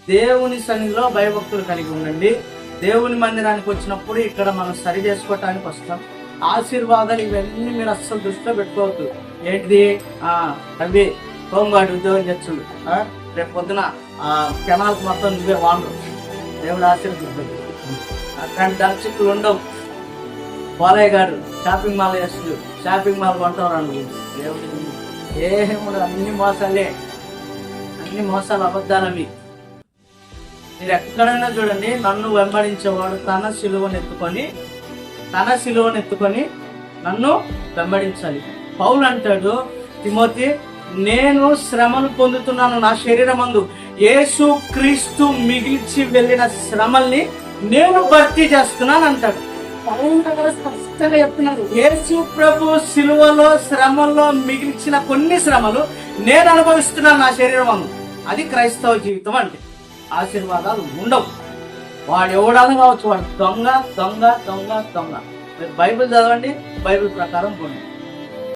దేవుని సన్నిధిలో భయభక్తులు కలిగి ఉండండి. దేవుని మందిరానికి వచ్చినప్పుడు ఇక్కడ మనం సరి చేసుకోవటానికి వస్తాం. ఆశీర్వాదాలు ఇవన్నీ మీరు అస్సలు దృష్టిలో పెట్టుకోవద్దు. ఏంటిది అవి హోంగార్డ్ ఉద్యోగం చేస్తుడు, రేపు పొద్దున కెనాల్కి మొత్తం నువ్వే వాడరు. దేవుడు ఆశీర్వదించదు. అట్లాంటి దర్శకులు ఉండవు. బాలయ్య గారు షాపింగ్ మాల్ చేస్తుడు, షాపింగ్ మాల్ కొంటారు అండి. దేవుడు ఏముండదు, అన్ని మోసాలే, అన్ని మోసాలు, అబద్ధాలవి. మీరు ఎక్కడైనా చూడండి, నన్ను వెంబడించేవాడు తన సిలువను ఎత్తుకొని నన్ను వెంబడించాలి. పౌలు అంటాడు తిమోతి, నేను శ్రమను పొందుతున్నాను నా శరీరమందు, యేసు క్రీస్తు మిగిల్చి వెళ్ళిన శ్రమల్ని నేను భర్తీ చేస్తున్నాను అంటాడు. స్పష్టంగా చెప్తున్నాడు, యేసు ప్రభు సిలువలో శ్రమల్లో మిగిల్చిన కొన్ని శ్రమలు నేను అనుభవిస్తున్నాను నా శరీరమందు. అది క్రైస్తవ జీవితం అంటే. ఆశీర్వాదాలు ఉండవు. వాడు ఎవడన్నా కావచ్చు, వాడు దొంగ దొంగ దొంగ దొంగ. మీరు బైబిల్ చదవండి, బైబిల్ ప్రకారం పోండి.